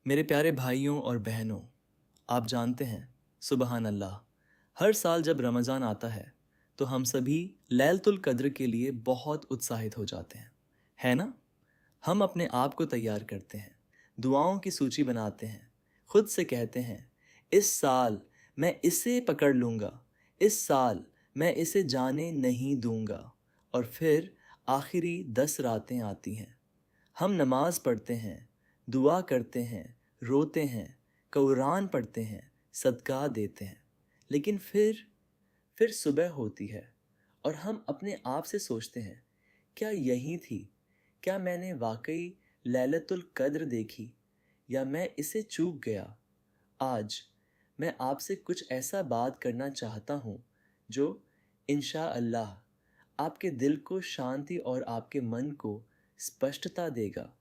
मेरे प्यारे भाइयों और बहनों, आप जानते हैं, सुबहान अल्लाह, हर साल जब रमज़ान आता है तो हम सभी लैलतुल कद्र के लिए बहुत उत्साहित हो जाते हैं, है ना? हम अपने आप को तैयार करते हैं, दुआओं की सूची बनाते हैं, खुद से कहते हैं, इस साल मैं इसे पकड़ लूँगा, इस साल मैं इसे जाने नहीं दूँगा। और फिर आखिरी 10 रातें आती हैं, हम नमाज पढ़ते हैं, दुआ करते हैं, रोते हैं, कुरान पढ़ते हैं, सदका देते हैं। लेकिन फिर सुबह होती है और हम अपने आप से सोचते हैं, क्या यही थी? क्या मैंने वाकई लैलतुल कद्र देखी या मैं इसे चूक गया? आज मैं आपसे कुछ ऐसा बात करना चाहता हूँ जो इंशा अल्लाह आपके दिल को शांति और आपके मन को स्पष्टता देगा।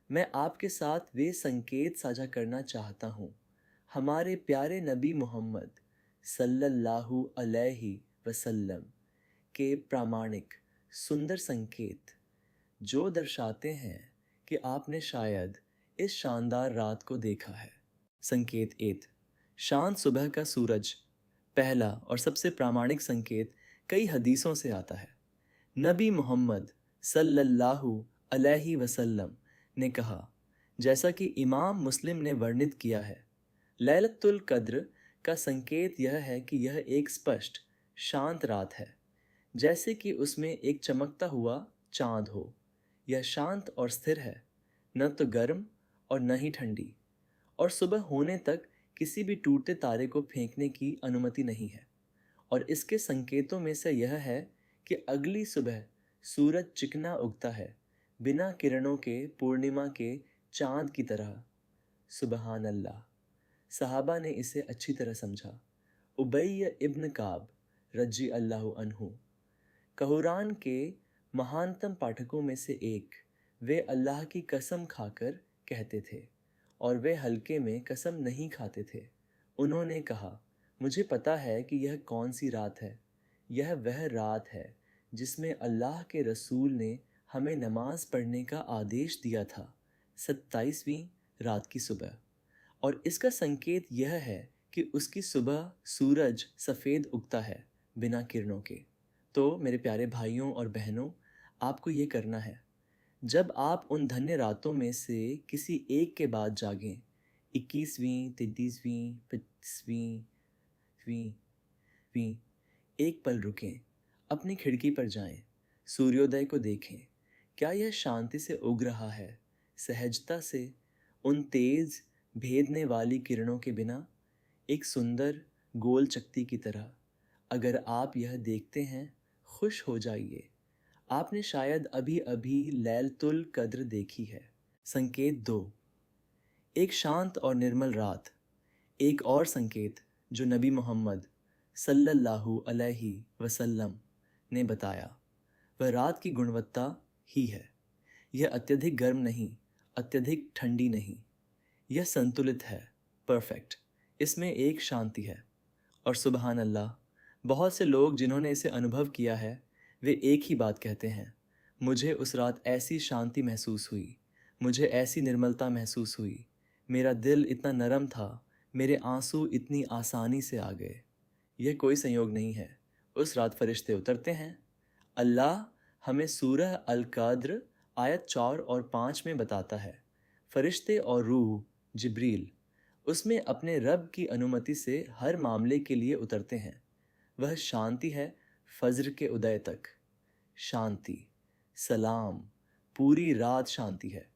मैं आपके साथ वे संकेत साझा करना चाहता हूँ, हमारे प्यारे नबी मोहम्मद सल्लल्लाहु अलैहि वसल्लम के प्रामाणिक सुंदर संकेत जो दर्शाते हैं कि आपने शायद इस शानदार रात को देखा है। संकेत 1, शांत सुबह का सूरज। पहला और सबसे प्रामाणिक संकेत कई हदीसों से आता है। नबी मोहम्मद सल्लल्लाहु अलैहि वसल्लम ने कहा, जैसा कि इमाम मुस्लिम ने वर्णित किया है, लैलतुल कद्र का संकेत यह है कि यह एक स्पष्ट शांत रात है, जैसे कि उसमें एक चमकता हुआ चांद हो। यह शांत और स्थिर है, न तो गर्म और न ही ठंडी, और सुबह होने तक किसी भी टूटते तारे को फेंकने की अनुमति नहीं है। और इसके संकेतों में से यह है कि अगली सुबह सूरज चिकना उगता है, बिना किरणों के पूर्णिमा के चांद की तरह। सुबहान अल्लाह। सहाबा ने इसे अच्छी तरह समझा। उबैय इब्न काब रजी अल्लाह अन्हु, कुरान के महानतम पाठकों में से एक, वे अल्लाह की कसम खाकर कहते थे और वे हल्के में कसम नहीं खाते थे। उन्होंने कहा, मुझे पता है कि यह कौन सी रात है। यह वह रात है जिसमें अल्लाह के रसूल ने हमें नमाज पढ़ने का आदेश दिया था, 27वीं रात की सुबह। और इसका संकेत यह है कि उसकी सुबह सूरज सफ़ेद उगता है, बिना किरणों के। तो मेरे प्यारे भाइयों और बहनों, आपको ये करना है, जब आप उन धन्य रातों में से किसी एक के बाद जागें, 21वीं, 33वीं, 25वीं, वीं वीं, एक पल रुकें, अपनी खिड़की पर जाएं, सूर्योदय को देखें। क्या यह शांति से उग रहा है, सहजता से, उन तेज भेदने वाली किरणों के बिना, एक सुंदर गोल चकती की तरह? अगर आप यह देखते हैं, खुश हो जाइए, आपने शायद अभी अभी लैलतुल कद्र देखी है। संकेत 2, एक शांत और निर्मल रात। एक और संकेत जो नबी मोहम्मद सल्लल्लाहु अलैहि वसल्लम ने बताया, वह रात की गुणवत्ता ही है। यह अत्यधिक गर्म नहीं, अत्यधिक ठंडी नहीं, यह संतुलित है, परफेक्ट। इसमें एक शांति है। और सुबहान अल्लाह, बहुत से लोग जिन्होंने इसे अनुभव किया है, वे एक ही बात कहते हैं, मुझे उस रात ऐसी शांति महसूस हुई, मुझे ऐसी निर्मलता महसूस हुई, मेरा दिल इतना नरम था, मेरे आंसू इतनी आसानी से आ गए। यह कोई संयोग नहीं है, उस रात फरिश्ते उतरते हैं। अल्लाह हमें सूरह अल कद्र आयत 4 और 5 में बताता है, फरिश्ते और रूह जिब्रील उसमें अपने रब की अनुमति से हर मामले के लिए उतरते हैं। वह शांति है फज्र के उदय तक, शांति, सलाम, पूरी रात शांति है।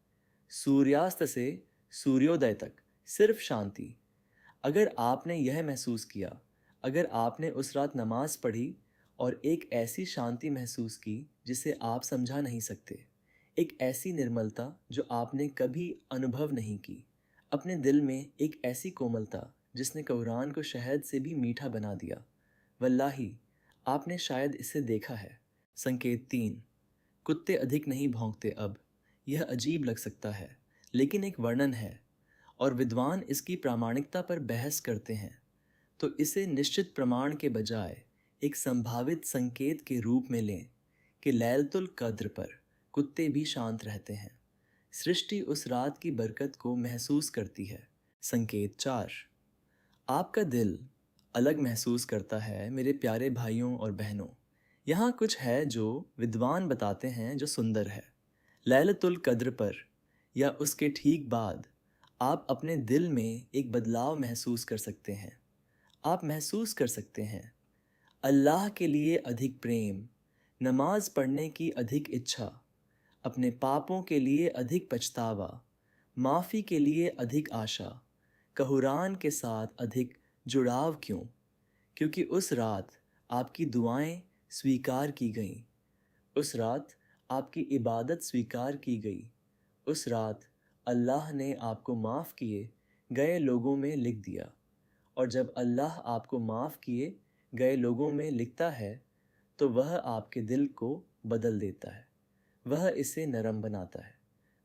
सूर्यास्त से सूर्योदय तक सिर्फ शांति। अगर आपने यह महसूस किया, अगर आपने उस रात नमाज पढ़ी और एक ऐसी शांति महसूस की जिसे आप समझा नहीं सकते, एक ऐसी निर्मलता जो आपने कभी अनुभव नहीं की, अपने दिल में एक ऐसी कोमलता जिसने कुरान को शहद से भी मीठा बना दिया, वल्लाही आपने शायद इसे देखा है। संकेत 3, कुत्ते अधिक नहीं भौंकते अब। यह अजीब लग सकता है, लेकिन एक वर्णन है और विद्वान इसकी प्रामाणिकता पर बहस करते हैं। तो इसे निश्चित प्रमाण के बजाय एक संभावित संकेत के रूप में लें कि लैलतुल कद्र पर कुत्ते भी शांत रहते हैं। सृष्टि उस रात की बरकत को महसूस करती है। संकेत 4। आपका दिल अलग महसूस करता है मेरे प्यारे भाइयों और बहनों। यहाँ कुछ है जो विद्वान बताते हैं जो सुंदर है। लैलतुल कद्र पर या उसके ठीक बाद आप अपने दिल में एक बदलाव महसूस कर सकते हैं। आप महसूस कर सकते हैं अल्लाह के लिए अधिक प्रेम, नमाज पढ़ने की अधिक इच्छा, अपने पापों के लिए अधिक पछतावा, माफ़ी के लिए अधिक आशा, कुरान के साथ अधिक जुड़ाव। क्यों? क्योंकि उस रात आपकी दुआएं स्वीकार की गईं। उस रात आपकी इबादत स्वीकार की गई। उस रात अल्लाह ने आपको माफ़ किए गए लोगों में लिख दिया। और जब अल्लाह आपको माफ़ किए गए लोगों में लिखता है तो वह आपके दिल को बदल देता है। वह इसे नरम बनाता है।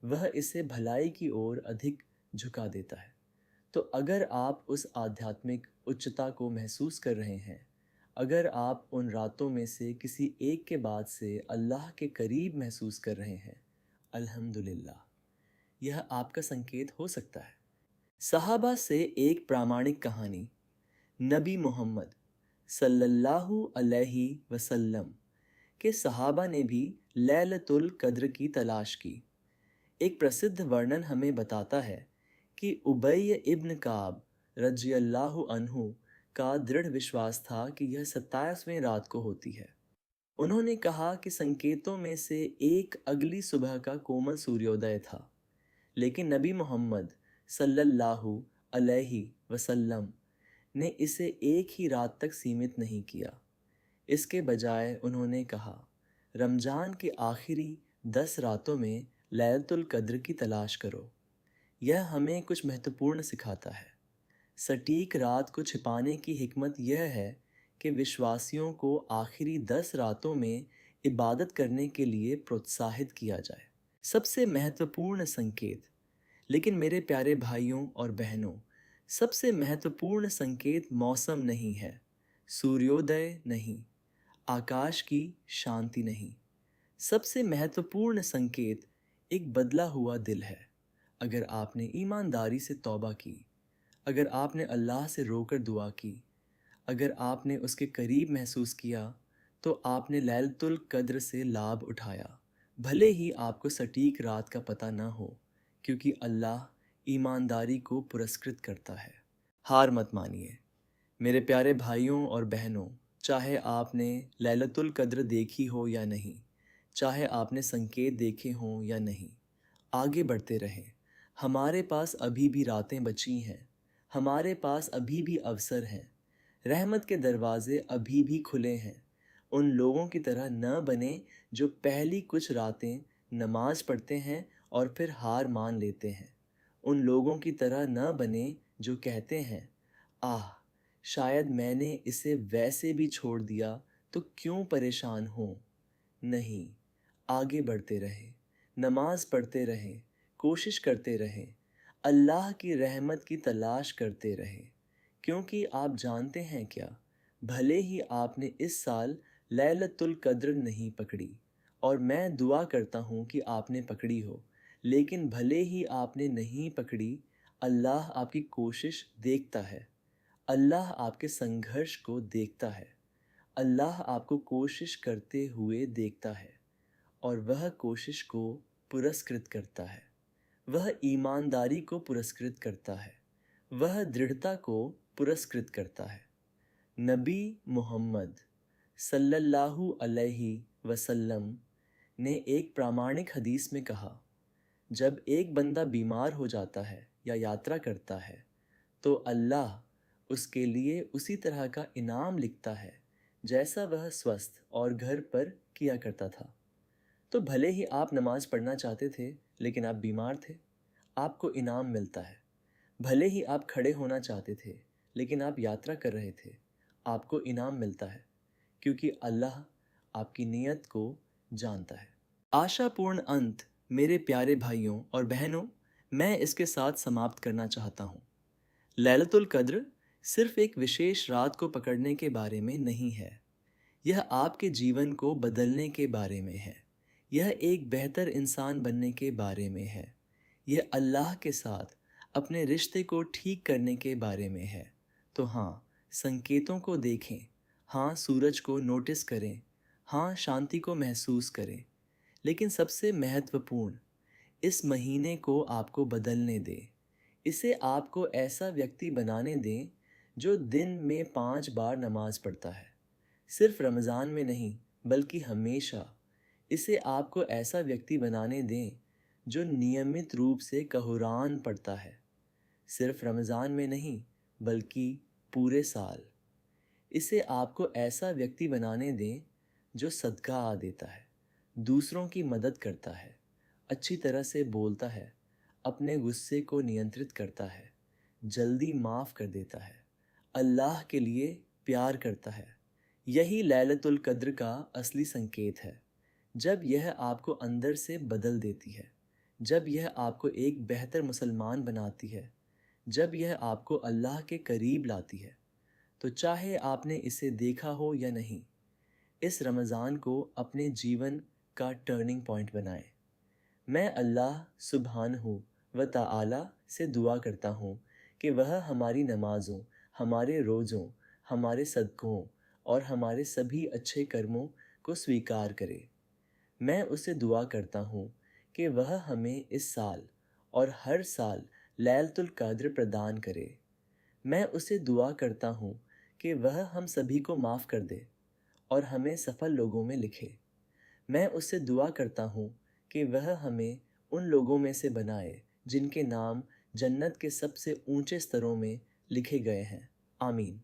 वह इसे भलाई की ओर अधिक झुका देता है। तो अगर आप उस आध्यात्मिक उच्चता को महसूस कर रहे हैं, अगर आप उन रातों में से किसी एक के बाद से अल्लाह के करीब महसूस कर रहे हैं, अल्हम्दुलिल्लाह, यह आपका संकेत हो सकता है। सहाबा से एक प्रामाणिक कहानी। नबी मोहम्मद सल्लल्लाहु अलैहि वसल्लम के सहाबा ने भी लैलतुल कद्र की तलाश की। एक प्रसिद्ध वर्णन हमें बताता है कि उबैय इब्न काब रज़ियल्लाहु अन्हु का दृढ़ विश्वास था कि यह 27वें रात को होती है। उन्होंने कहा कि संकेतों में से एक अगली सुबह का कोमल सूर्योदय था। लेकिन नबी मोहम्मद सल्लल्लाहु अलैहि वसल्लम ने इसे एक ही रात तक सीमित नहीं किया। इसके बजाय उन्होंने कहा, रमज़ान की आखिरी 10 रातों में लैलतुल कद्र की तलाश करो। यह हमें कुछ महत्वपूर्ण सिखाता है। सटीक रात को छिपाने की हिकमत यह है कि विश्वासियों को आखिरी 10 रातों में इबादत करने के लिए प्रोत्साहित किया जाए। सबसे महत्वपूर्ण संकेत। लेकिन मेरे प्यारे भाइयों और बहनों, सबसे महत्वपूर्ण संकेत मौसम नहीं है, सूर्योदय नहीं, आकाश की शांति नहीं। सबसे महत्वपूर्ण संकेत एक बदला हुआ दिल है। अगर आपने ईमानदारी से तौबा की, अगर आपने अल्लाह से रोकर दुआ की, अगर आपने उसके करीब महसूस किया, तो आपने लैलतुल कद्र से लाभ उठाया। भले ही आपको सटीक रात का पता न हो, क्योंकि अल्लाह ईमानदारी को पुरस्कृत करता है। हार मत मानिए मेरे प्यारे भाइयों और बहनों। चाहे आपने लैलतुल कद्र देखी हो या नहीं, चाहे आपने संकेत देखे हों या नहीं, आगे बढ़ते रहें। हमारे पास अभी भी रातें बची हैं। हमारे पास अभी भी अवसर हैं। रहमत के दरवाजे अभी भी खुले हैं। उन लोगों की तरह न बने जो पहली कुछ रातें नमाज पढ़ते हैं और फिर हार मान लेते हैं। उन लोगों की तरह न बने जो कहते हैं, आह, शायद मैंने इसे वैसे भी छोड़ दिया तो क्यों परेशान हो। नहीं, आगे बढ़ते रहें, नमाज पढ़ते रहें, कोशिश करते रहें, अल्लाह की रहमत की तलाश करते रहें। क्योंकि आप जानते हैं क्या, भले ही आपने इस साल लैलतुल कद्र नहीं पकड़ी, और मैं दुआ करता हूँ कि आपने पकड़ी हो, लेकिन भले ही आपने नहीं पकड़ी, अल्लाह आपकी कोशिश देखता है। अल्लाह आपके संघर्ष को देखता है। अल्लाह आपको कोशिश करते हुए देखता है और वह कोशिश को पुरस्कृत करता है। वह ईमानदारी को पुरस्कृत करता है। वह दृढ़ता को पुरस्कृत करता है। नबी मोहम्मद सल्लल्लाहु अलैहि वसल्लम ने एक प्रामाणिक हदीस में कहा, जब एक बंदा बीमार हो जाता है या यात्रा करता है तो अल्लाह उसके लिए उसी तरह का इनाम लिखता है जैसा वह स्वस्थ और घर पर किया करता था। तो भले ही आप नमाज पढ़ना चाहते थे लेकिन आप बीमार थे, आपको इनाम मिलता है। भले ही आप खड़े होना चाहते थे लेकिन आप यात्रा कर रहे थे, आपको इनाम मिलता है, क्योंकि अल्लाह आपकी नीयत को जानता है। आशापूर्ण अंत मेरे प्यारे भाइयों और बहनों, मैं इसके साथ समाप्त करना चाहता हूँ। लैलतुल कद्र सिर्फ एक विशेष रात को पकड़ने के बारे में नहीं है। यह आपके जीवन को बदलने के बारे में है। यह एक बेहतर इंसान बनने के बारे में है। यह अल्लाह के साथ अपने रिश्ते को ठीक करने के बारे में है। तो हाँ, संकेतों को देखें, हाँ सूरज को नोटिस करें, हाँ शांति को महसूस करें, लेकिन सबसे महत्वपूर्ण, इस महीने को आपको बदलने दें। इसे आपको ऐसा व्यक्ति बनाने दें जो दिन में 5 बार नमाज पढ़ता है, सिर्फ रमज़ान में नहीं बल्कि हमेशा। इसे आपको ऐसा व्यक्ति बनाने दें जो नियमित रूप से कुरान पढ़ता है, सिर्फ रमज़ान में नहीं बल्कि पूरे साल। इसे आपको ऐसा व्यक्ति बनाने दें जो सदका देता है, दूसरों की मदद करता है, अच्छी तरह से बोलता है, अपने गुस्से को नियंत्रित करता है, जल्दी माफ़ कर देता है, अल्लाह के लिए प्यार करता है। यही लैलतुल कद्र का असली संकेत है। जब यह आपको अंदर से बदल देती है, जब यह आपको एक बेहतर मुसलमान बनाती है, जब यह आपको अल्लाह के करीब लाती है, तो चाहे आपने इसे देखा हो या नहीं, इस रमज़ान को अपने जीवन का टर्निंग पॉइंट बनाएं। मैं अल्लाह सुब्हानहू व तआला से दुआ करता हूँ कि वह हमारी नमाज़ों, हमारे रोज़ों, हमारे सदक़ों और हमारे सभी अच्छे कर्मों को स्वीकार करे। मैं उससे दुआ करता हूँ कि वह हमें इस साल और हर साल लैलतुल कद्र प्रदान करे। मैं उसे दुआ करता हूँ कि वह हम सभी को माफ़ कर दे और हमें सफल लोगों में लिखे। मैं उससे दुआ करता हूँ कि वह हमें उन लोगों में से बनाए जिनके नाम जन्नत के सबसे ऊंचे स्तरों में लिखे गए हैं। आमीन।